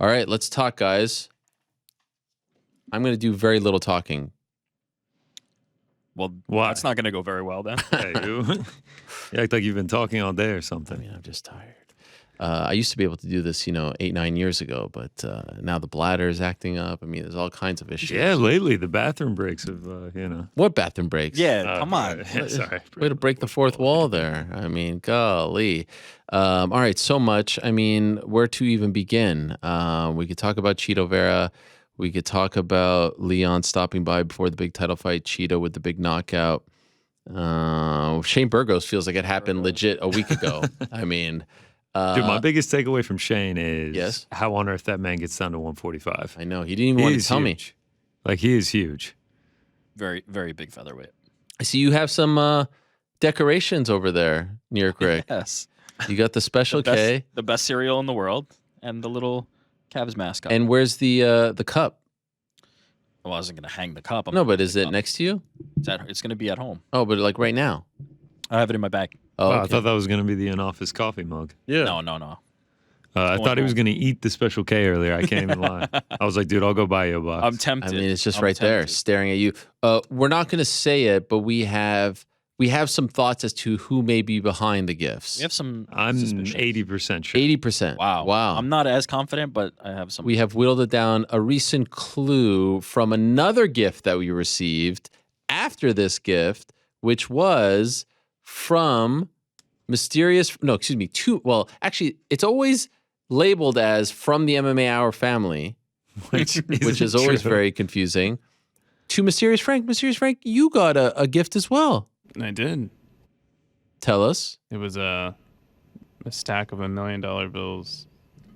All right, let's talk, guys. I'm going to do very little talking. Well, that's not going to go very well then. Hey, you act like you've been talking all day or something. I mean, I'm just tired. I used to be able to do this, 8, 9 years ago, but now the bladder is acting up. I mean, there's all kinds of issues. Yeah, lately the bathroom breaks have, What bathroom breaks? Yeah, come on. Yeah, sorry. Way to break the fourth wall there. I mean, golly. All right, so much. I mean, where to even begin? We could talk about Cheeto Vera. We could talk about Leon stopping by before the big title fight, Cheeto with the big knockout. Shane Burgos feels like it happened legit a week ago. I mean... Dude, my biggest takeaway from Shane is how on earth that man gets down to 145. I know. He didn't even want to tell me. Like, he is huge. Very, very big featherweight. I see you have some decorations over there, NewYorkRic. Yes. You got the Special K. The best cereal in the world, and the little Cavs mascot. And where's the cup? Well, I wasn't going to hang the cup. No, but is it next to you? It's going to be at home. Oh, but like right now? I have it in my bag. Oh, wow, okay. I thought that was going to be the in-office coffee mug. Yeah. No. I thought he was going to eat the Special K earlier. I can't even lie. I was like, dude, I'll go buy you a box. I'm tempted. I mean, it's just right there, staring at you. We're not going to say it, but we have some thoughts as to who may be behind the gifts. We have some. I'm suspicions. 80% sure. 80%. Wow. I'm not as confident, but I have some. We have whittled it down. A recent clue from another gift that we received after this gift, which was from actually, it's always labeled as from the MMA Hour family, which is always very confusing. To Mysterious Frank. Mysterious Frank, you got a gift as well. I did. Tell us. It was a stack of $1 million bills.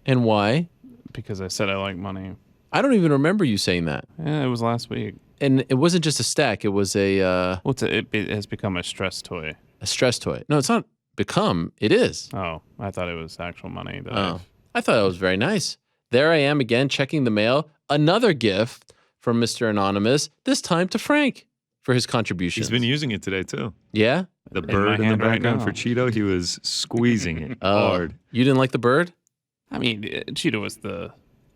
And why? Because I said I like money. I don't even remember you saying that. Yeah, it was last week. And it wasn't just a stack. It was a... it has become a stress toy. A stress toy. No, it's not become. It is. Oh, I thought it was actual money. I thought that was very nice. There I am again, checking the mail. Another gift from Mr. Anonymous, this time to Frank for his contribution. He's been using it today, too. Yeah? The bird in the background for Cheeto, he was squeezing it hard. You didn't like the bird? I mean, Cheeto was the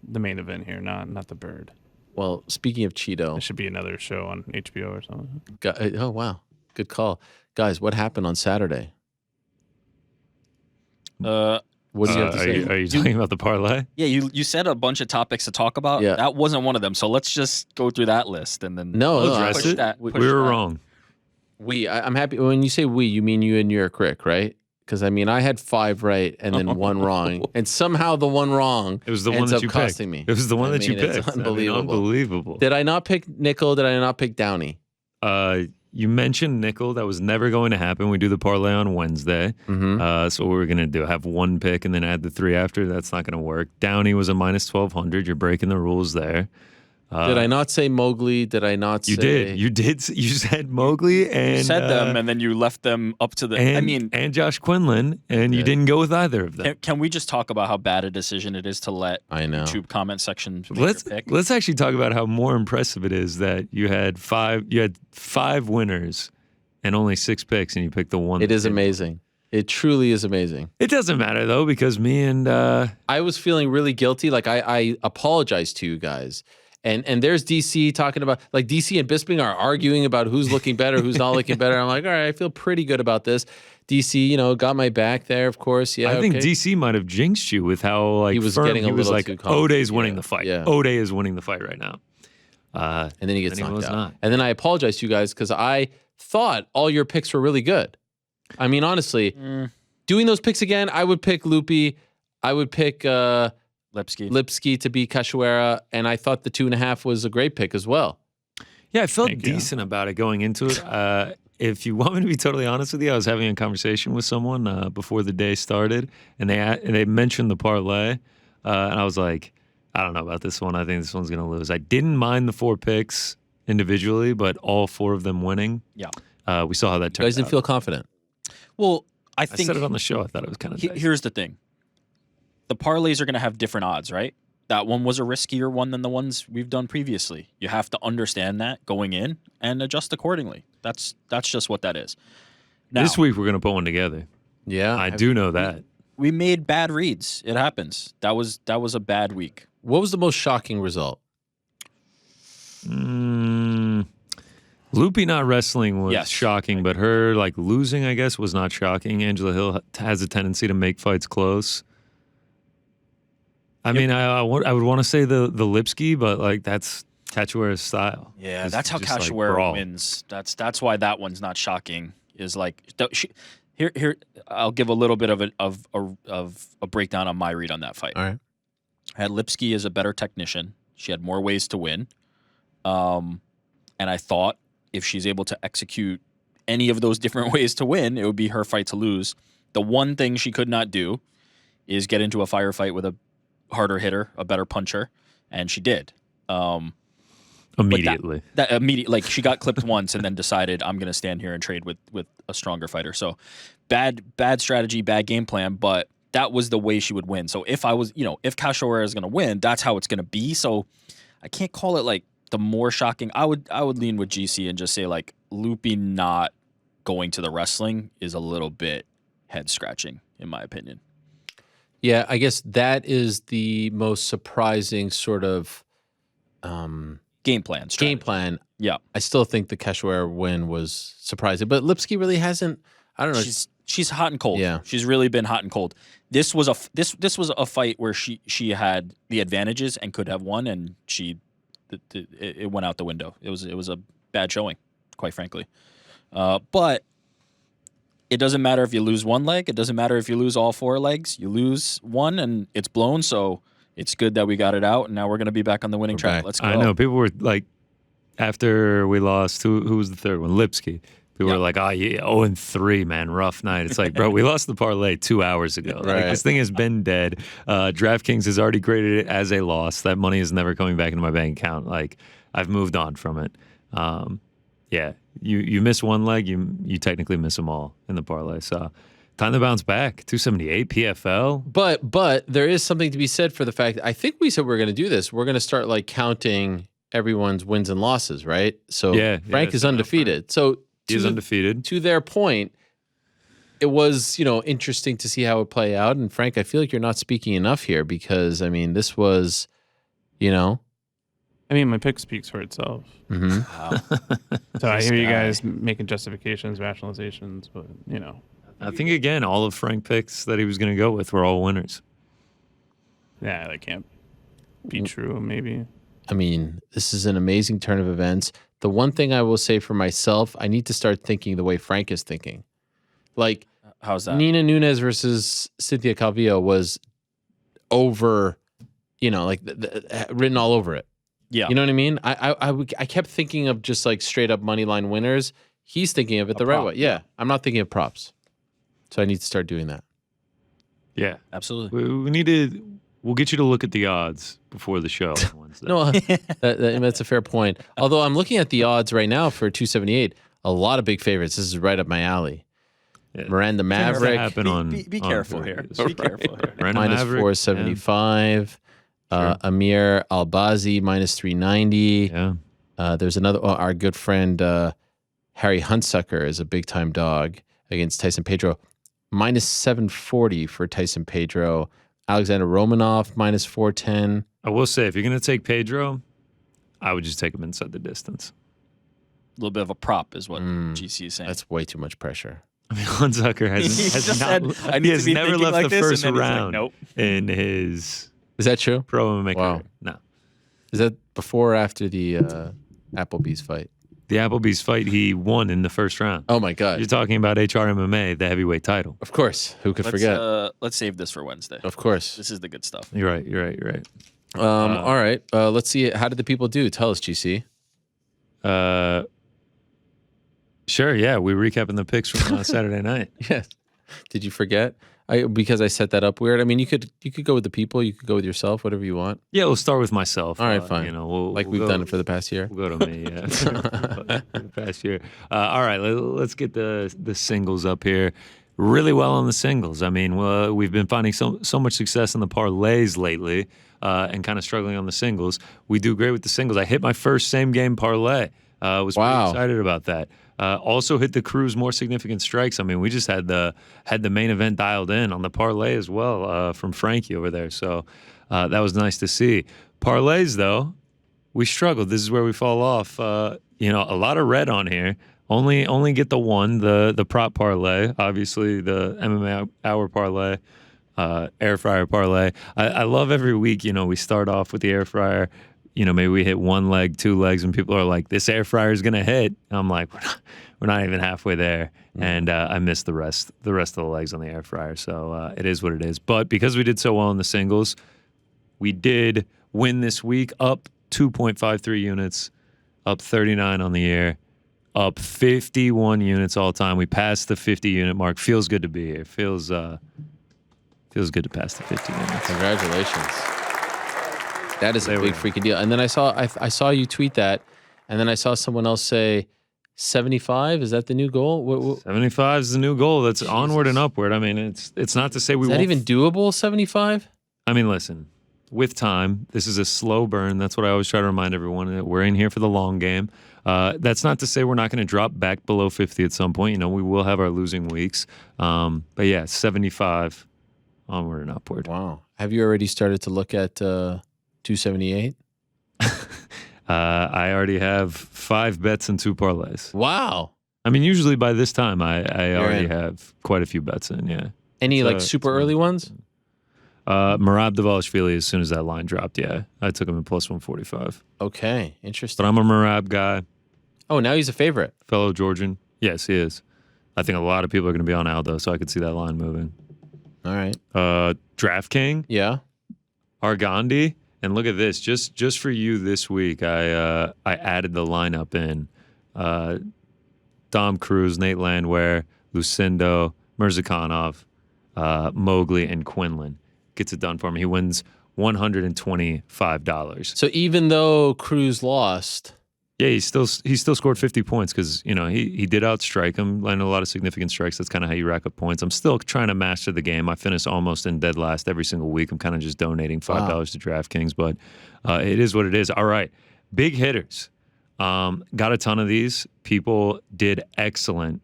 main event here, not the bird. Well, speaking of Cheeto... There should be another show on HBO or something. Oh, wow. Good call. Guys, what happened on Saturday? What do you have to say? Are you talking about the parlay? Yeah, you said a bunch of topics to talk about. Yeah. That wasn't one of them. So let's just go through that list and then No, address it. push We were that. wrong. I'm happy. When you say we, you mean you and NewYorkRic, right? Because, I mean, I had 5 right and then 1 wrong. And somehow the 1 wrong It was the one ends that up you costing picked. me. It was the one that you It's picked. unbelievable. Unbelievable. Did I not pick Nickel? Did I not pick Downey? You mentioned nickel. That was never going to happen. We do the parlay on Wednesday. So what we're going to do, have 1 pick and then add the 3 after. That's not going to work. Downey was a minus 1,200. You're breaking the rules there. Did I not say Mowgli? Did I not say... You did. You did. You said Mowgli and... You said them, and then you left them up to the... And Josh Quinlan, and you didn't go with either of them. Can we just talk about how bad a decision it is to let I know. YouTube comment section make your pick? Let's actually talk about how more impressive it is that you had 5 winners and only 6 picks, and you picked the one. It is amazing. It truly is amazing. It doesn't matter, though, because me and... I was feeling really guilty. Like, I apologize to you guys. And there's DC talking about, like, DC and Bisping are arguing about who's looking better, who's not looking better. I'm like, all right, I feel pretty good about this. DC, got my back there, of course. Yeah, I think DC might have jinxed you with how, like, he was firm getting he a was little like, too confident. O'Day's winning the fight. Yeah. O'Day is winning the fight right now. And then he gets knocked out. Not. And then I apologize to you guys because I thought all your picks were really good. I mean, honestly, doing those picks again, I would pick Loopy. I would pick... Lipsky to beat Cachoeira, and I thought the 2.5 was a great pick as well. Yeah, I felt decent about it going into it. If you want me to be totally honest with you, I was having a conversation with someone before the day started, and they mentioned the parlay, and I was like, I don't know about this one. I think this one's going to lose. I didn't mind the 4 picks individually, but all 4 of them winning. Yeah, we saw how that turned out. You guys didn't feel confident. Well, I said it on the show. I thought it was kind of Here's the thing. The parlays are going to have different odds, right? That one was a riskier one than the ones we've done previously. You have to understand that going in and adjust accordingly. That's just what that is. Now, this week we're going to put one together. Yeah. I do know that. We made bad reads. It happens. That was a bad week. What was the most shocking result? Loopy not wrestling was Yes. shocking, but her like losing, I guess, was not shocking. Angela Hill has a tendency to make fights close. I mean, I would want to say the Lipski, but like that's Cachoeira's style. Yeah, It's that's how just, like, Cachoeira brawl. wins. That's why that one's not shocking. Is like here I'll give a little bit of a breakdown on my read on that fight. All right. I had Lipski as a better technician. She had more ways to win, and I thought if she's able to execute any of those different ways to win, it would be her fight to lose. The one thing she could not do is get into a firefight with a harder hitter, a better puncher, and she did. Immediately. That immediately, like she got clipped once and then decided I'm going to stand here and trade with a stronger fighter. So bad strategy, bad game plan, but that was the way she would win. So if I was, if Cachoeira is going to win, that's how it's going to be. So I can't call it like the more shocking. I would lean with GC and just say like Loopy not going to the wrestling is a little bit head scratching in my opinion. Yeah, I guess that is the most surprising sort of Game plan. Strategy. game plan. Yeah. I still think the Cachoeira win was surprising, but Lipski really hasn't. I don't know. She's hot and cold. Yeah. She's really been hot and cold. This was a fight where she had the advantages and could have won, and it went out the window. It was a bad showing, quite frankly. But it doesn't matter if you lose one leg. It doesn't matter if you lose all four legs. You lose one and it's blown. So it's good that we got it out, and now we're going to be back on the winning track. back. Let's go. I know people were like, after we lost, who was the third one? Lipski. People were like, oh, yeah, 0-3, man, rough night. It's like, bro, we lost the parlay 2 hours ago. Like, Right. this thing has been dead. DraftKings has already graded it as a loss. That money is never coming back into my bank account. Like, I've moved on from it. Yeah, you miss one leg, you technically miss them all in the parlay. So time to bounce back. 278 PFL. But there is something to be said for the fact that I think we said we're going to do this. We're going to start like counting everyone's wins and losses, right? So Frank is undefeated. So He is undefeated. To their point, it was, interesting to see how it play out. And Frank, I feel like you're not speaking enough here because, I mean, this was, I mean, my pick speaks for itself. Mm-hmm. So I hear you guys making justifications, rationalizations, but I think, again, all of Frank picks that he was going to go with were all winners. yeah, that can't be true. Maybe. I mean, this is an amazing turn of events. The one thing I will say for myself, I need to start thinking the way Frank is thinking. Like, How's that? Nina Nunes versus Cynthia Calvillo was over, written all over it. Yeah. You know what I mean? I kept thinking of just like straight up money line winners. He's thinking of it the right prop, way. Yeah. I'm not thinking of props. So I need to start doing that. Yeah. Absolutely. We need to... We'll get you to look at the odds before the show on Wednesday. No, that's a fair point. Although I'm looking at the odds right now for 278, a lot of big favorites. This is right up my alley. Yeah. Miranda Things that Maverick, happen on, Be on careful here. Vegas. Be careful here. Miranda minus Maverick, 475. Amir Albazi, minus 390. Yeah. There's another, our good friend Harry Huntsucker is a big time dog against Tyson Pedro. Minus 740 for Tyson Pedro. Alexander Romanov, minus 410. I will say, if you're going to take Pedro, I would just take him inside the distance. A little bit of a prop is what GC is saying. That's way too much pressure. I mean, Hunsucker He has just not, said, "I need he to has be never thinking left like the this," first and then he's like, round "Nope." in his Is that true? pro MMA Wow. career. No. Is that before or after the Applebee's fight? The Applebee's fight, he won in the first round. Oh my God. You're talking about HRMMA, the heavyweight title. Of course. Who could forget? Let's save this for Wednesday. Of course. This is the good stuff. You're right. All right. Let's see. How did the people do? Tell us, GC. Sure, yeah. We're recapping the picks from Saturday night. Yes. Did you forget? Because I set that up weird. I mean, you could go with the people. You could go with yourself. Whatever you want. Yeah, we'll start with myself. All right, fine. We'll We've go- done it for the past year. We'll go to me, yeah. For the past year. All right, let's get the singles up here. Really well on the singles. I mean, we've been finding so much success in the parlays lately and kind of struggling on the singles. We do great with the singles. I hit my first same game parlay. Was pretty Wow. excited about that. Also hit the Crew's more significant strikes. I mean, we just had the main event dialed in on the parlay as well from Frankie over there. So That was nice to see. Parlays, though, we struggled. This is where we fall off. A lot of red on here. Only get the one, the prop parlay. Obviously, the MMA hour parlay, air fryer parlay. I love every week. We start off with the air fryer. Maybe we hit one leg, two legs, and people are like, "This air fryer is gonna hit." And I'm like, "We're not even halfway there," and I missed the rest of the legs on the air fryer. So it is what it is. But because we did so well in the singles, we did win this week, up 2.53 units, up 39 on the year, up 51 units all time. We passed the 50 unit mark. Feels good to be here. Feels good to pass the 50 units. Congratulations. That is a big freaking deal. And then I saw you tweet that, and then I saw someone else say 75. Is that the new goal? 75 is the new goal. That's onward and upward. I mean, it's not to say we won't. Is that even doable, 75? I mean, listen, with time, this is a slow burn. That's what I always try to remind everyone, that we're in here for the long game. That's not to say we're not going to drop back below 50 at some point. We will have our losing weeks. But yeah, 75, onward and upward. Wow. Have you already started to look at 278? I already have 5 bets and 2 parlays. Wow. I mean, usually by this time, I already have quite a few bets in, yeah. Any super early ones? Merab Dvalishvili, as soon as that line dropped, yeah. I took him in plus 145. Okay, interesting. But I'm a Merab guy. Oh, now he's a favorite. Fellow Georgian. Yes, he is. I think a lot of people are going to be on Aldo, so I could see that line moving. All right. DraftKings. Yeah. Argandi. And look at this. Just for you this week, I added the lineup in. Dom Cruz, Nate Landwehr, Lucindo, Mirzakhanov, Mowgli, and Quinlan. Gets it done for me. He wins $125. So even though Cruz lost, yeah, he still scored 50 points because he did outstrike him, landed a lot of significant strikes. That's kind of how you rack up points. I'm still trying to master the game. I finish almost in dead last every single week. I'm kind of just donating $5 to DraftKings, but it is what it is. All right, big hitters. Got a ton of these. People did excellent,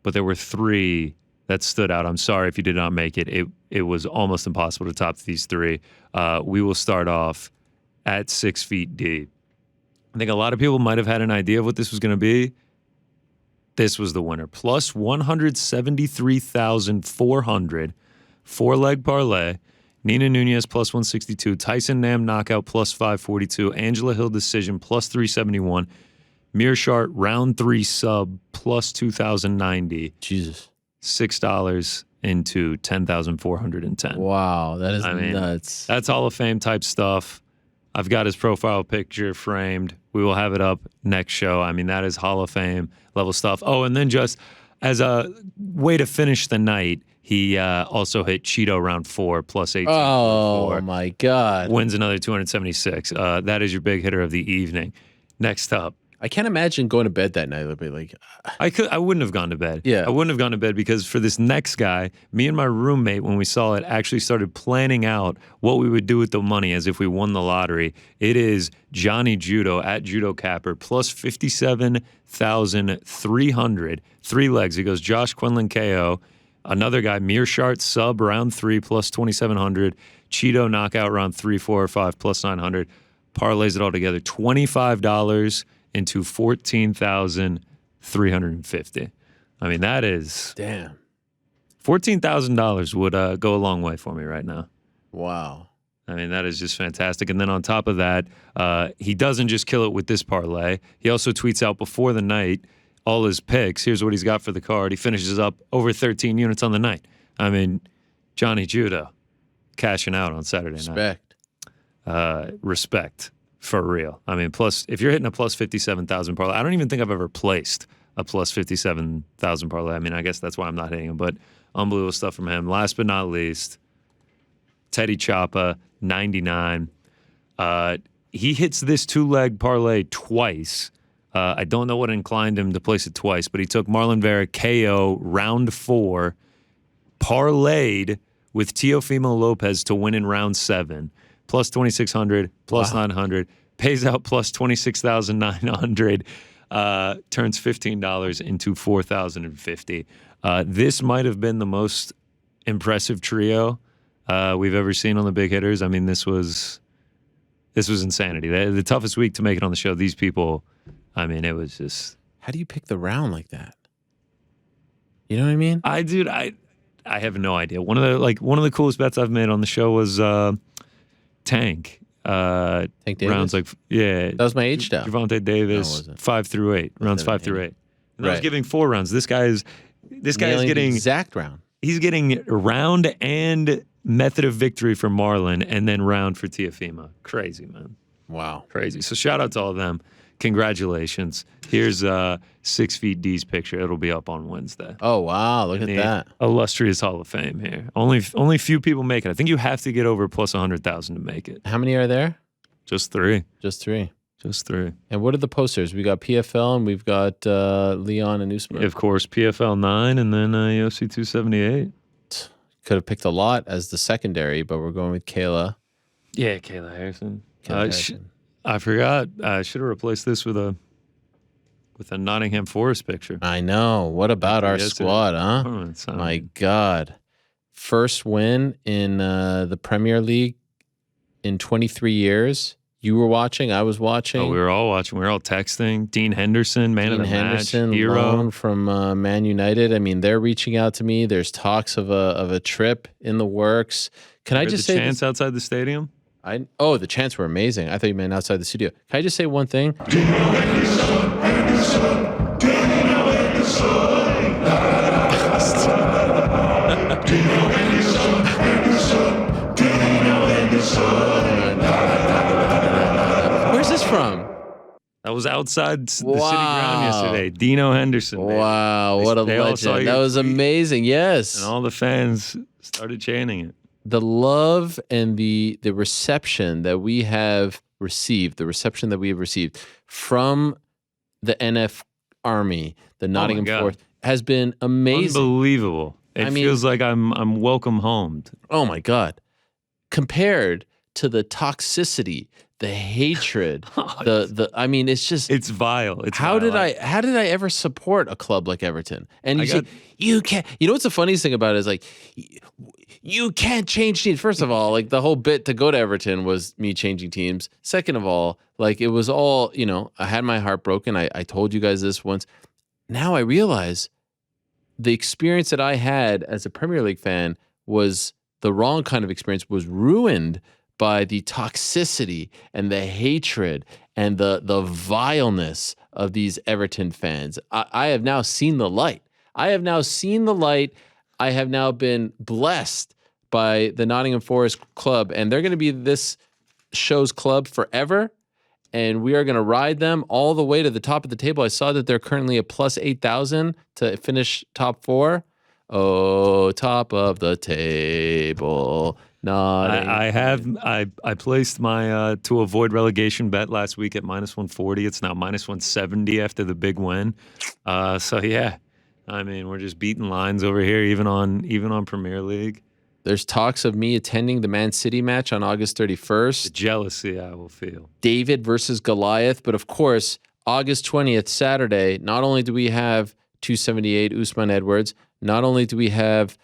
but there were 3 that stood out. I'm sorry if you did not make it. It was almost impossible to top these 3. We will start off at 6 feet deep. I think a lot of people might have had an idea of what this was going to be. This was the winner. Plus 173,400. 4-leg parlay. Nina Nunez plus 162. Tyson Nam knockout plus 542. Angela Hill decision plus 371. Mearshart round 3 sub plus 2,090. Jesus. $6 into 10,410. Wow, that is nuts. That's Hall of Fame type stuff. I've got his profile picture framed. We will have it up next show. I mean, that is Hall of Fame level stuff. Oh, and then just as a way to finish the night, he also hit Cheeto round 4 plus 18. Oh, my God. Wins another 276. That is your big hitter of the evening. Next up. I can't imagine going to bed that night. I wouldn't have gone to bed. Yeah. I wouldn't have gone to bed because for this next guy, me and my roommate, when we saw it, actually started planning out what we would do with the money as if we won the lottery. It is Johnny Judo at Judo Capper plus 57,300. 3 legs. He goes Josh Quinlan KO. Another guy, Mearshart sub round 3 plus 2,700. Cheeto knockout round 3, 4, or 5 plus 900. Parlays it all together. $25 into 14,350. I mean, that is... Damn. $14,000 would go a long way for me right now. Wow. I mean, that is just fantastic. And then on top of that, he doesn't just kill it with this parlay. He also tweets out before the night all his picks. Here's what he's got for the card. He finishes up over 13 units on the night. I mean, Johnny Judo cashing out on Saturday night. Respect. For real. I mean, plus, if you're hitting a plus 57,000 parlay, I don't even think I've ever placed a plus 57,000 parlay. I mean, I guess that's why I'm not hitting him, but unbelievable stuff from him. Last but not least, Teddy Choppa, 99. He hits this 2-leg parlay twice. I don't know what inclined him to place it twice, but he took Marlon Vera KO round 4, parlayed with Teofimo Lopez to win in round 7. Plus 2,600, plus 900, pays out plus 26,900, turns $15 into 4,050. This might have been the most impressive trio we've ever seen on the big hitters. I mean, this was insanity. The toughest week to make it on the show. These people, I mean, it was just. How do you pick the round like that? You know what I mean? I have no idea. One of the coolest bets I've made on the show was Tank. Tank Davis? Rounds like That was my age down. Gervonta Davis, 5 through 8. Rounds 5 through 8. And I was giving 4 rounds. This guy is getting the exact round. He's getting round and method of victory for Marlon, and then round for Teofimo. Crazy, man. Wow. Crazy. So shout out to all of them. Congratulations. Here's 6 Feet D's picture. It'll be up on Wednesday. Oh, wow. Look at that. Illustrious Hall of Fame here. Only few people make it. I think you have to get over plus 100,000 to make it. How many are there? Just 3. Just 3. Just 3. And what are the posters? We got PFL and we've got Leon and Usman. Of course, PFL 9 and then UFC 278. Could have picked a lot as the secondary, but we're going with Kayla. Yeah, Kayla Harrison. Harrison. I forgot. I should have replaced this with a Nottingham Forest picture. I know. What about our squad, huh? Oh, my God. First win in the Premier League in 23 years. You were watching. I was watching. Oh, we were all watching. We were all texting. Dean Henderson, man of the match, hero. Loan from Man United. I mean, they're reaching out to me. There's talks of a trip in the works. Can I just say the chants outside the stadium? The chants were amazing. I thought you meant outside the studio. Can I just say one thing? Where's this from? That was outside the city ground yesterday. Dino Henderson. Wow, what a legend. That was amazing. Yes. And all the fans started chanting it. The love and the reception that we have received, from the NF Army, the Nottingham Forest, has been amazing. Unbelievable. It feels like I'm welcome homed. Oh my God. Compared to the toxicity, the hatred, it's just it's vile. It's how vile. did I ever support a club like Everton? And you can't. You know what's the funniest thing about it is like you can't change teams. First of all, like the whole bit to go to Everton was me changing teams. Second of all, like it was all, I had my heart broken. I told you guys this once. Now I realize the experience that I had as a Premier League fan was the wrong kind of experience, was ruined by the toxicity and the hatred and the vileness of these Everton fans. I have now seen the light. I have now been blessed by the Nottingham Forest Club, and they're going to be this show's club forever, and we are going to ride them all the way to the top of the table. I saw that they're currently at plus 8,000 to finish top 4. Oh, top of the table. I placed my to avoid relegation bet last week at minus 140. It's now minus 170 after the big win. So yeah, I mean we're just beating lines over here, even on Premier League. There's talks of me attending the Man City match on August 31st. The jealousy I will feel. David versus Goliath, but of course August 20th, Saturday. Not only do we have 278 Usman Edwards, not only do we have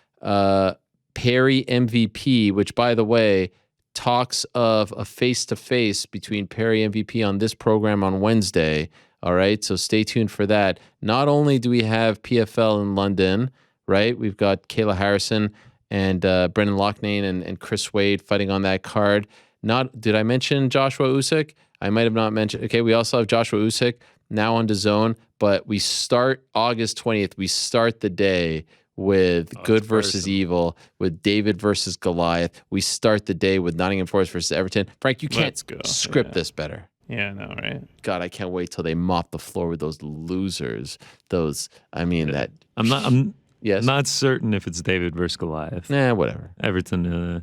Perry MVP, which, by the way, talks of a face-to-face between Perry MVP on this program on Wednesday. All right, so stay tuned for that. Not only do we have PFL in London, right? We've got Kayla Harrison and Brendan Loughnane and Chris Wade fighting on that card. Did I mention Joshua Usyk? I might have not mentioned. Okay, we also have Joshua Usyk now on DAZN, but we start August 20th. We start the day with good versus evil, with David versus Goliath. We start the day with Nottingham Forest versus Everton. Frank, you can't script this better. Yeah, no, right? God, I can't wait till they mop the floor with those losers. I'm not certain if it's David versus Goliath. Nah, whatever. Everton.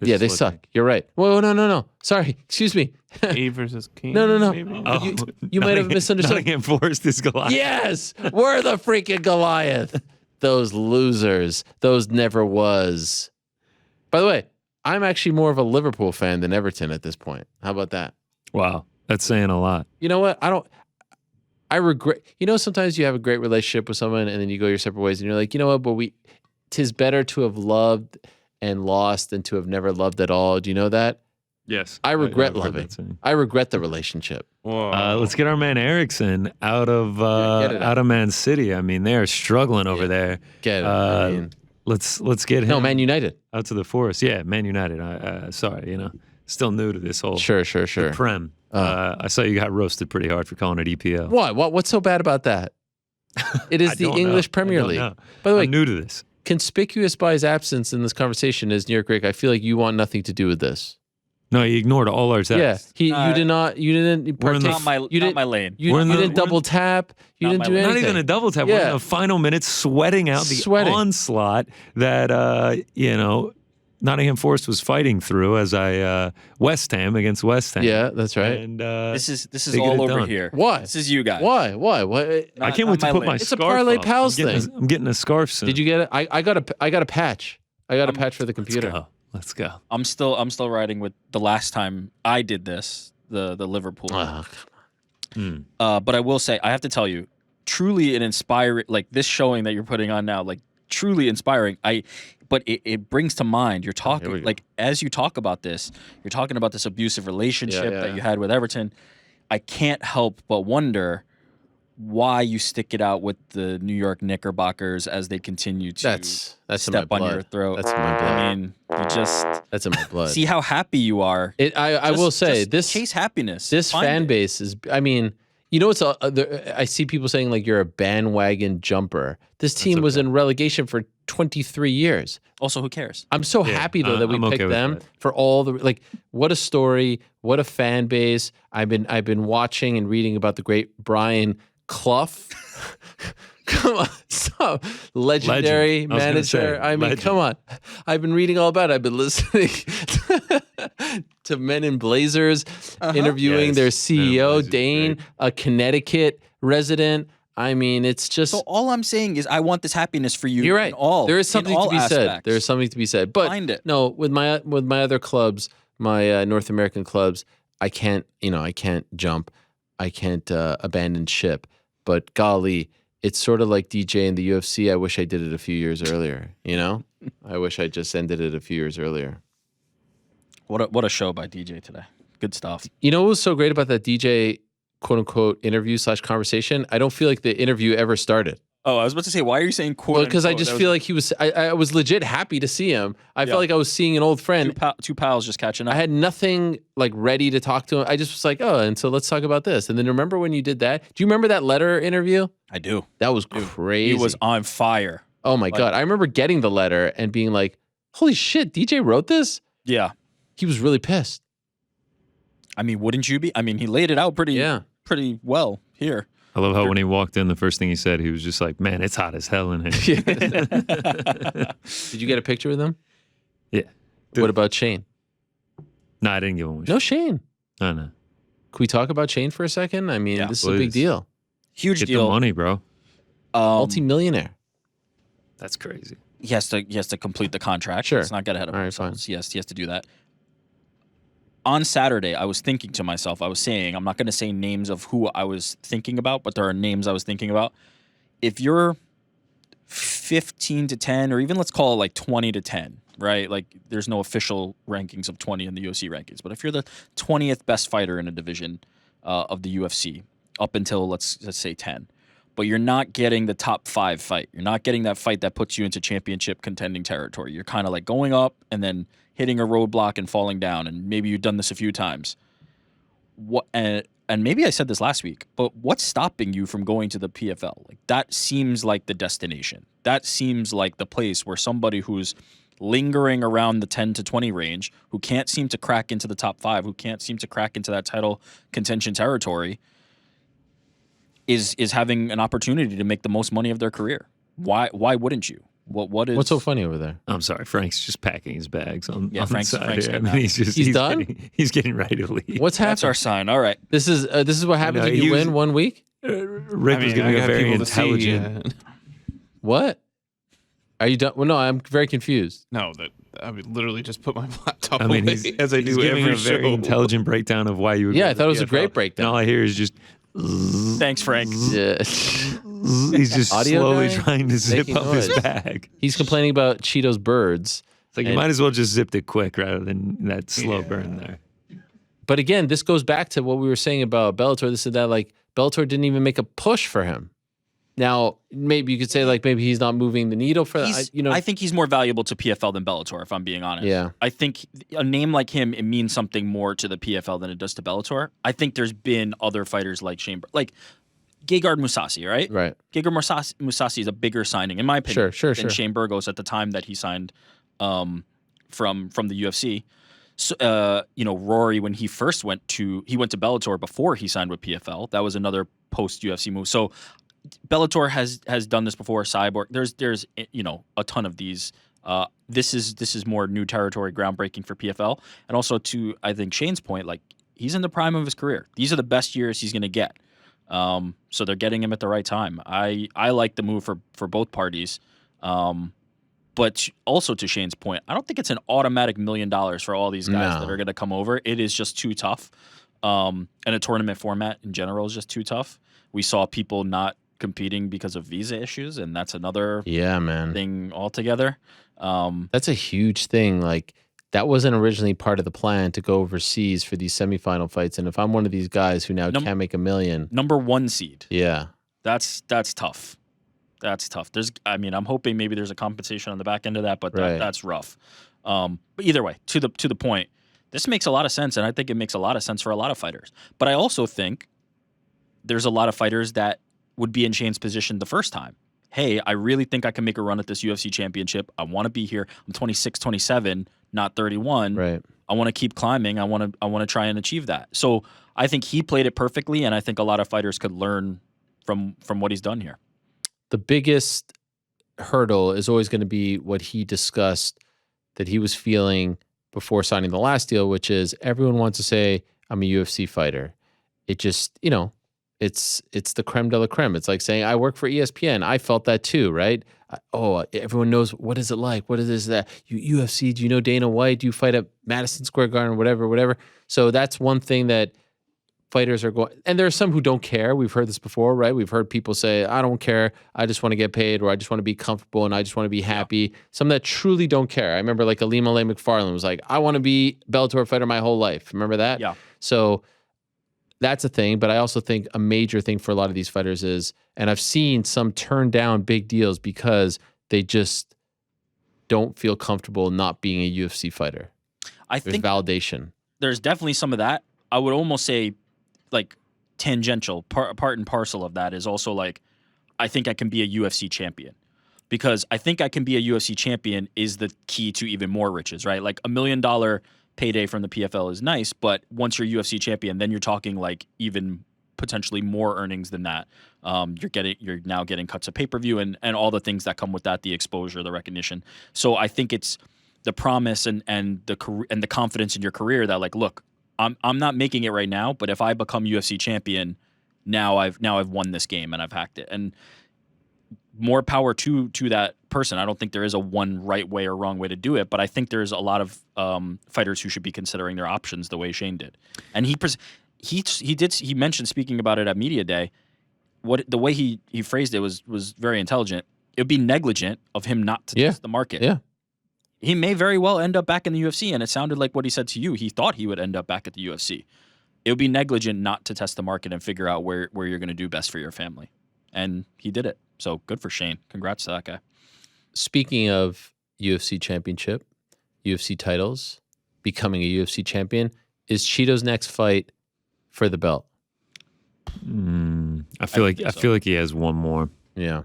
Yeah, they suck. You're right. Whoa, no. Sorry, excuse me. A versus King. No. Maybe? Oh, you might have misunderstood. Nottingham Forest is Goliath. Yes, we're the freaking Goliath. Those losers. Those never was. By the way, I'm actually more of a Liverpool fan than Everton at this point. How about that? Wow, that's saying a lot. You know what? I regret. Sometimes you have a great relationship with someone and then you go your separate ways and you're like, you know what? But 'tis better to have loved and lost and to have never loved at all. Do you know that? Yes. I regret I've heard loving. that saying. I regret the relationship. Let's get our man Erickson out of Man City. I mean, they are struggling over there. Get it. I mean, let's get him. no, Man United. Out to the forest. Yeah, Man United. Sorry, still new to this whole Sure. the Prem. I saw you got roasted pretty hard for calling it EPL. What's so bad about that? It is the English Premier League. By the way, I'm new to this. conspicuous by his absence in this conversation is New York Rick. I feel like you want nothing to do with this. No, he ignored all our texts. Yeah, you didn't partake. Not my lane. You didn't double tap. You didn't do anything. Not even a double tap. We're in the final minutes, sweating out the onslaught that Nottingham Forest was fighting through as West Ham against West Ham. Yeah, that's right. And this is all over here. Why? This is you guys. Why? I can't wait to put my It's a scarf Parlay up. Pals thing. I'm getting a scarf soon. Did you get it? I got a patch. I got a patch for the computer. Let's go. I'm still riding with the last time I did this, the Liverpool. But I will say, I have to tell you, truly an inspiring, like this showing that you're putting on now, like truly inspiring. But it brings to mind, you're talking, like as you talk about this, you're talking about this abusive relationship that you had with Everton. I can't help but wonder why you stick it out with the New York Knickerbockers as they continue to that's step on your throat. That's in my blood. I mean, you just that's in my blood. see how happy you are. I will say just this chase happiness. This fan base is. I mean, it's. I see people saying like you're a bandwagon jumper. This team was in relegation for 23 years. Also, who cares? I'm so happy though that we picked them for all the like. What a story! What a fan base! I've been watching and reading about the great Brian Clough. Come on, so legendary manager. I mean, come on. I've been reading all about it. I've been listening to Men in Blazers interviewing their CEO, Dane, a Connecticut resident. I mean, it's just. So all I'm saying is, I want this happiness for you. You're right. There is something to be said. There is something to be said. But find it. No, with my other clubs, my North American clubs, I can't. I can't jump. I can't abandon ship. But golly, it's sort of like DJ in the UFC. I wish I did it a few years earlier. I wish I just ended it a few years earlier. What a show by DJ today. Good stuff. You know what was so great about that DJ quote unquote interview / conversation? I don't feel like the interview ever started. Oh, I was about to say, why are you saying quote? Well, because I just feel like he was. I was legit happy to see him. I felt like I was seeing an old friend. Two pals just catching up. I had nothing like ready to talk to him. I just was like, and so let's talk about this. And then remember when you did that? Do you remember that letter interview? I do. That was crazy. He was on fire. Oh my God. I remember getting the letter and being like, holy shit, DJ wrote this? Yeah. He was really pissed. I mean, wouldn't you be? I mean, he laid it out pretty well here. I love how when he walked in, the first thing he said, he was just like, man, it's hot as hell in here. Did you get a picture with him? Yeah. What about Shane? No, I didn't give him one. No, Shane. No. Can we talk about Shane for a second? I mean, this is a big deal. Huge Get deal. the money, bro. Multi-millionaire. That's crazy. He has to complete the contract. Sure. Let's not get ahead of Fine. ourselves. He has to do that. On Saturday, I was thinking to myself, I'm not going to say names of who I was thinking about, but there are names I was thinking about. If you're 15 to 10, or even let's call it like 20 to 10, right? Like there's no official rankings of 20 in the UFC rankings, but if you're the 20th best fighter in a division of the UFC up until let's say 10, but you're not getting the top 5 fight. You're not getting that fight that puts you into championship contending territory. You're kind of like going up and then hitting a roadblock and falling down, and maybe you've done this a few times. And maybe I said this last week, but what's stopping you from going to the PFL? Like that seems like the destination. That seems like the place where somebody who's lingering around the 10 to 20 range, who can't seem to crack into the top 5, who can't seem to crack into that title contention territory, is having an opportunity to make the most money of their career. Why wouldn't you? What's so funny over there? I'm sorry, Frank's just packing his bags on Frank's the side. getting he's done. He's getting ready to leave. What's happening? That's our sign. All right. This is what happens when you win 1 week. Rick was giving a very intelligent. What? Are you done? Well, no, I'm very confused. No, that I would literally just put my laptop I mean, away as I do giving every a very show. intelligent breakdown of why you would. Yeah, I thought it was a great breakdown. And all I hear is just. Thanks, Frank. Yeah. He's just Audio slowly guy? trying to zip Making up noise. his bag. He's complaining about Cheetos birds. It's like you might as well just zipped it quick rather than that slow burn there. But again, this goes back to what we were saying about Bellator, this and that. Like, Bellator didn't even make a push for him. Now, maybe you could say, like, maybe he's not moving the needle for that. I think he's more valuable to PFL than Bellator, if I'm being honest. Yeah. I think a name like him, it means something more to the PFL than it does to Bellator. I think there's been other fighters like Shane, like Gegard Mousasi, right? Right. Gegard Mousasi is a bigger signing, in my opinion, than Shane Burgos at the time that he signed from the UFC. So, Rory, when he first went to Bellator before he signed with PFL. That was another post UFC move. So Bellator has done this before. Cyborg, there's a ton of these. This is more new territory, groundbreaking for PFL, and also to, I think, Shane's point, like, he's in the prime of his career. These are the best years he's going to get. So they're getting him at the right time. I like the move for both parties. But also to Shane's point, I don't think it's an automatic $1 million for all these guys that are going to come over. It is just too tough. And a tournament format in general is just too tough. We saw people not competing because of visa issues, and that's another thing altogether. That's a huge thing. Like, that wasn't originally part of the plan to go overseas for these semifinal fights. And if I'm one of these guys who now can't make $1 million. Number 1 seed. Yeah. That's tough. That's tough. I'm hoping maybe there's a compensation on the back end of that, but that's rough. But either way, to the point, this makes a lot of sense, and I think it makes a lot of sense for a lot of fighters. But I also think there's a lot of fighters that would be in Shane's position the first time. Hey, I really think I can make a run at this UFC championship. I want to be here. I'm 26, 27, not 31. Right. I want to keep climbing. I want to try and achieve that. So I think he played it perfectly, and I think a lot of fighters could learn from what he's done here. The biggest hurdle is always going to be what he discussed that he was feeling before signing the last deal, which is everyone wants to say, I'm a UFC fighter. It just, it's the creme de la creme. It's like saying, I work for ESPN. I felt that too, right? Everyone knows, what is it like? What is that? UFC, do you know Dana White? Do you fight at Madison Square Garden, whatever? So that's one thing that fighters are going, and there are some who don't care. We've heard this before, right? We've heard people say, I don't care. I just want to get paid, or I just want to be comfortable, and I just want to be happy. Yeah. Some that truly don't care. I remember like Alima Lay McFarlane was like, I want to be Bellator fighter my whole life. Remember that? Yeah. So that's a thing, but I also think a major thing for a lot of these fighters is, and I've seen some turn down big deals because they just don't feel comfortable not being a UFC fighter. There's think validation. There's definitely some of that. I would almost say, like, tangential, part and parcel of that is also like, I think I can be a UFC champion. Because I think I can be a UFC champion is the key to even more riches, right? Like, $1 million payday from the PFL is nice, but once you're UFC champion, then you're talking like even potentially more earnings than that. You're now getting cuts of pay-per-view and all the things that come with that, the exposure, the recognition. So I think it's the promise and the confidence in your career that, like, look, I'm not making it right now, but if I become UFC champion, now I've won this game and I've hacked it. And more power to that person. I don't think there is a one right way or wrong way to do it, but I think there's a lot of fighters who should be considering their options the way Shane did. And he mentioned, speaking about it at Media Day, the way he phrased it was very intelligent. It would be negligent of him not to test the market. Yeah. He may very well end up back in the UFC, and it sounded like what he said to you. He thought he would end up back at the UFC. It would be negligent not to test the market and figure out where you're going to do best for your family. And he did it. So good for Shane. Congrats to that guy. Speaking of UFC championship, UFC titles, becoming a UFC champion, is Cheeto's next fight for the belt? I feel like he has one more. Yeah.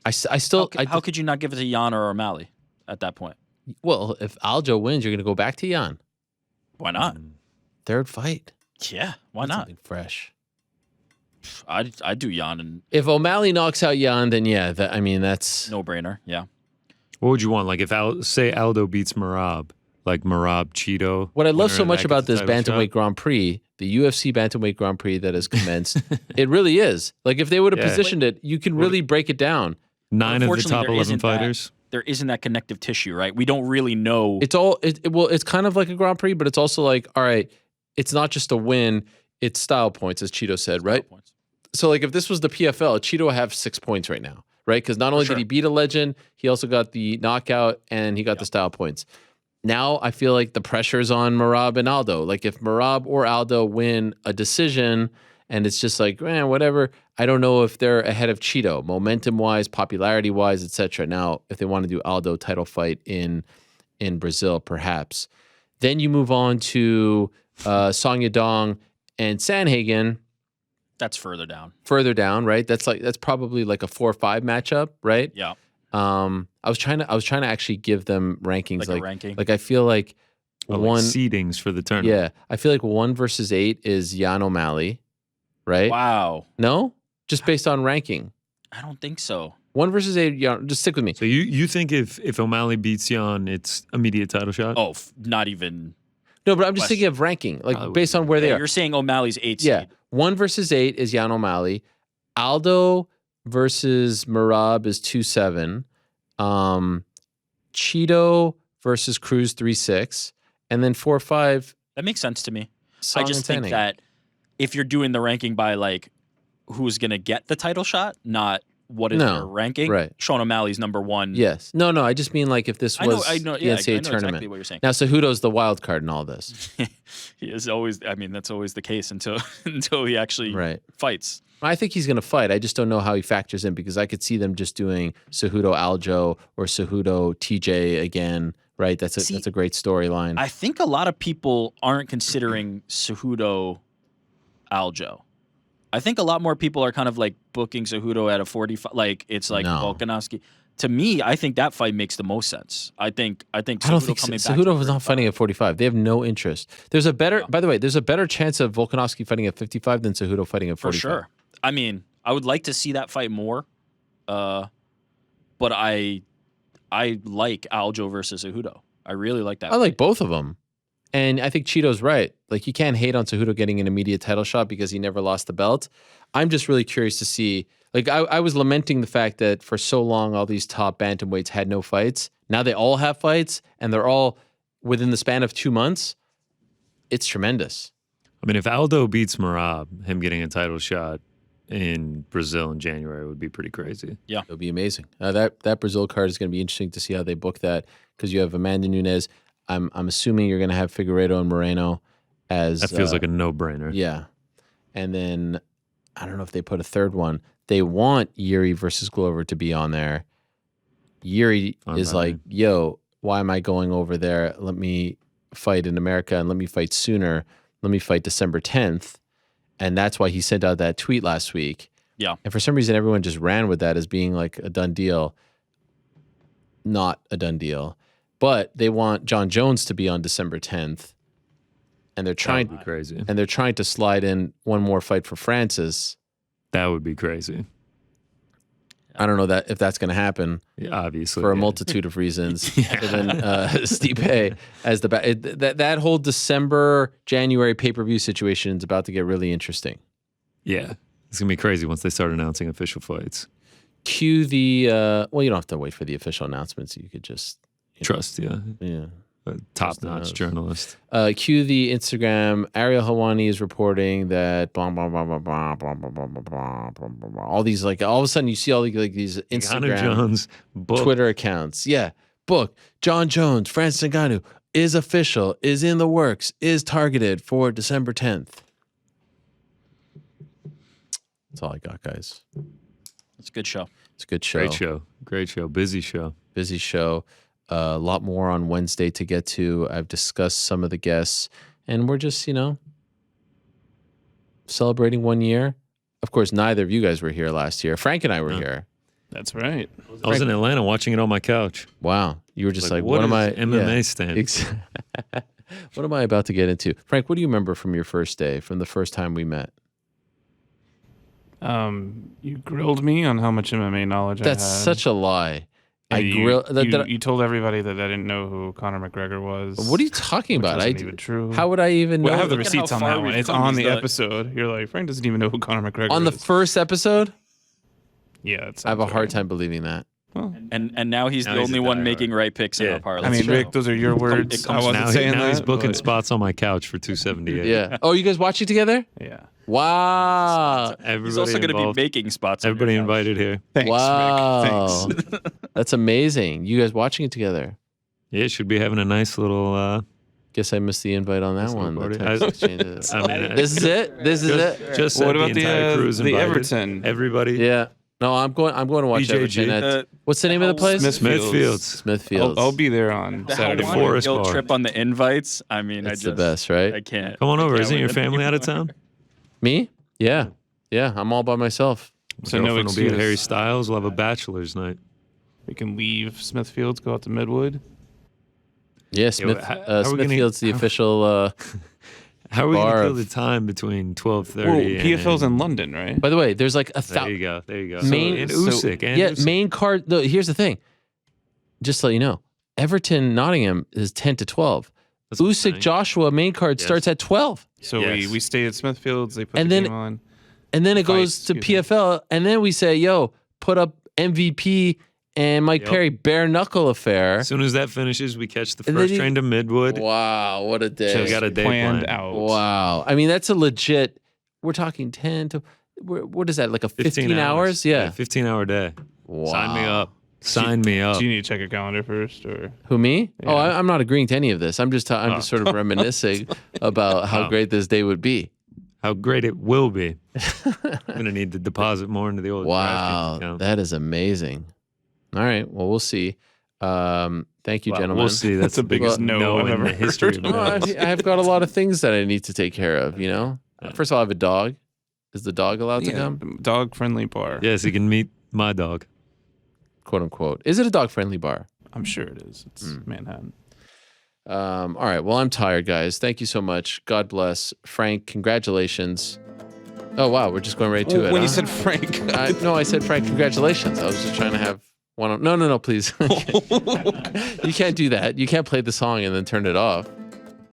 I still. How could you not give it to Jan or O'Malley at that point? Well, if Aljo wins, you're going to go back to Jan. Why not? Third fight. Yeah, why not? Something fresh. I'd do Jan. And if O'Malley knocks out Jan, then yeah, that's no brainer. Yeah. What would you want? Like, if say Aldo beats Merab, like Merab, Cheeto. What I love so much about this Bantamweight Grand Prix, the UFC Bantamweight Grand Prix that has commenced, it really is. Like, if they would have positioned it, you can really break it down. 9 of the top 11 fighters. There isn't that connective tissue, right? We don't really know. It's all it's kind of like a Grand Prix, but it's also like, all right, it's not just a win, it's style points, as Cheeto said, right? So, like, if this was the PFL, Cheeto would have 6 points right now, right? Because not only sure. did he beat a legend, he also got the knockout and he got the style points. Now I feel like the pressure's on Merab and Aldo. Like if Merab or Aldo win a decision and it's just like, man, whatever, I don't know if they're ahead of Cheeto, momentum-wise, popularity-wise, etc. Now, if they want to do Aldo title fight in Brazil, perhaps. Then you move on to Song Yadong and Sanhagen. That's further down. Further down, right? That's probably like a 4-5 matchup, right? Yeah. I was trying to actually give them rankings, Like a ranking? Like I feel like Like one seedings for the tournament. Yeah, I feel like 1 versus 8 is Jan O'Malley, right? Wow. No, just based on ranking. I don't think so. 1 versus 8. Jan, just stick with me. So you think if O'Malley beats Jan, it's immediate title shot? Oh, not even. No, but I'm just thinking of ranking, like based on where they are. You're saying O'Malley's 8 seed. Yeah, 1 versus 8 is Jan O'Malley. Aldo versus Merab is 2-7. Cheeto versus Cruz 3-6, and then 4-5. That makes sense to me. Song I just and think Sanhagen. that if you're doing the ranking by like who's going to get the title shot, not what is No, your ranking, right. Sean O'Malley's number 1. Yes. No, I just mean like if this I was know, the yeah, NCAA I know tournament. exactly what you're saying. Now, Cejudo's the wild card in all this. He is always. I mean, that's always the case until he actually Right. fights. I think he's going to fight. I just don't know how he factors in because I could see them just doing Cejudo Aljo or Cejudo TJ again, right? That's a great storyline. I think a lot of people aren't considering Cejudo Aljo. I think a lot more people are kind of like booking Cejudo at a 45. Like it's like No. Volkanovski. To me, I think that fight makes the most sense. I think I don't Cejudo think coming back Cejudo to was not 35. fighting at 45. They have no interest. There's a better, by the way, there's a better chance of Volkanovski fighting at 55 than Cejudo fighting at 45. For sure. I mean, I would like to see that fight more, but I like Aljo versus Cejudo. I really like that. I like both of them. And I think Cheeto's right. Like, you can't hate on Cejudo getting an immediate title shot because he never lost the belt. I'm just really curious to see. Like, I was lamenting the fact that for so long, all these top bantamweights had no fights. Now they all have fights, and they're all within the span of 2 months. It's tremendous. I mean, if Aldo beats Merab, him getting a title shot in Brazil in January would be pretty crazy. Yeah. It'll be amazing. That Brazil card is going to be interesting to see how they book that because you have Amanda Nunes. I'm assuming you're going to have Figueiredo and Moreno as That feels like a no-brainer. Yeah. And then I don't know if they put a third one. They want Yuri versus Glover to be on there. Yuri is like, yo, why am I going over there? Let me fight in America and let me fight sooner. Let me fight December 10th. And that's why he sent out that tweet last week. Yeah. And for some reason, everyone just ran with that as being like a done deal. Not a done deal. But they want Jon Jones to be on December 10th. And they're trying That would be crazy. and they're trying to slide in one more fight for Francis. That would be crazy. I don't know if that's going to happen Yeah, obviously. for a yeah. multitude of reasons. Other than Stipe as the that whole December January pay-per-view situation is about to get really interesting. Yeah. It's going to be crazy once they start announcing official fights. Cue the well, you don't have to wait for the official announcements. You could just Trust, yeah. yeah. A top-notch journalist. Cue the Instagram. Ariel Helwani is reporting that blah, blah, blah, blah, blah, blah, blah, blah, blah, blah, blah, blah, blah. All these, like, all of a sudden you see all these Instagram, Ngannou Jones book. Twitter accounts. Yeah. Book. Jon Jones, Francis Ngannou is official, is in the works, is targeted for December 10th. That's all I got, guys. It's a good show. It's a good show. Great show. Great show. Busy show. Busy show. A lot more on Wednesday to get to. I've discussed some of the guests, and we're just, celebrating 1 year. Of course, neither of you guys were here last year. Frank and I were here. That's right. I was in Atlanta watching it on my couch. Wow. You were just like what am is I? MMA stand? What am I about to get into? Frank, what do you remember from your first day, from the first time we met? You grilled me on how much MMA knowledge That's I had. such a lie. You told everybody that I didn't know who Conor McGregor was. What are you talking which about? wasn't even true. How would I even know? Well, I have the Look at receipts how on far that one. we've It's come. on He's the the- episode. You're like, Frank doesn't even know who Conor McGregor On the is. first episode? Yeah, I have a hard time believing that. Well, And now he's Now the he's a only one diehard. making right picks in Yeah. our parlay. I mean, true. Rick, those are your words. it comes I wasn't Now, saying now that. he's booking but- spots on my couch for 278. Yeah. Oh, you guys watching together? Yeah. Wow. Everybody He's also going to be involved. making spots. on your Everybody couch. invited here. Thanks, Wow. Rick. Thanks. That's amazing. You guys watching it together? Yeah, should be having a nice little. Guess I missed the invite on that Nice little one. The party. text exchanges. I mean, This is it. This is it. Just What said about the entire crew's the invited. Everton? Everybody. Yeah. No, I'm going to watch BJG. Everton. What's the name of the place? Smithfields. Smithfields. I'll be there on The Saturday Hawaiian morning. Forest guilt bar. trip on the invites. I mean, It's I the just best, right? I can't. Come on I over. can't Isn't your win family out of anymore. town? Me? Yeah. Yeah. I'm all by myself. So no Girlfriend will be at excuse. Harry Styles. We'll have a bachelor's night. We can leave Smithfields, go out to Midwood. Yeah, how are we gonna- Smithfield's the official. How are we going Bar to kill of- the time between 12:30? Well, PFL's in London, right? By the way, there's like a There you go. There you go. Main- and so- Usyk. And Yeah, Usyk. main card. Though, here's the thing. Just to let you know, Everton Nottingham is 10 to 12. That's what I'm Usyk saying. Joshua main card Yes. starts at 12, So Yes. we stay at Smithfields. They put And the then- game on. and then it Fight, goes to excuse me. PFL, and then we say, "Yo, put up MVP and Mike Yep. Perry bare knuckle affair." As soon as that finishes, we catch the And then first you- train to Midwood. Wow, what a day! So we got a day planned planned. out. Wow, I mean that's a legit. We're talking 10 to. What is that? Like a 15 hours? Yeah. 15-hour day. Wow. Sign me up. Sign me up. Do you need to check your calendar first, or Who me? Oh, Yeah. I'm not agreeing to any of this. I'm just sort of reminiscing about how Wow. great this day would be. How great it will be. I'm going to need to deposit more into the old Wow, DraftKings account. that is amazing. All right, well, we'll see. Thank you, Well, gentlemen. We'll see. That's the biggest biggest no I've in ever the history of No, no's. I've got a lot of things that I need to take care of. You know, first of all, I have a dog. Is the dog allowed to come? dog-friendly bar? Yes, you can meet my dog. "Quote unquote." Is it a dog-friendly bar? I'm sure it is. It's Manhattan. All right. Well, I'm tired, guys. Thank you so much. God bless, Frank. Congratulations. Oh wow, we're just going right to it. When you huh? said Frank, No, I said Frank. Congratulations. I was just trying to have one. No, please. You can't do that. You can't play the song and then turn it off.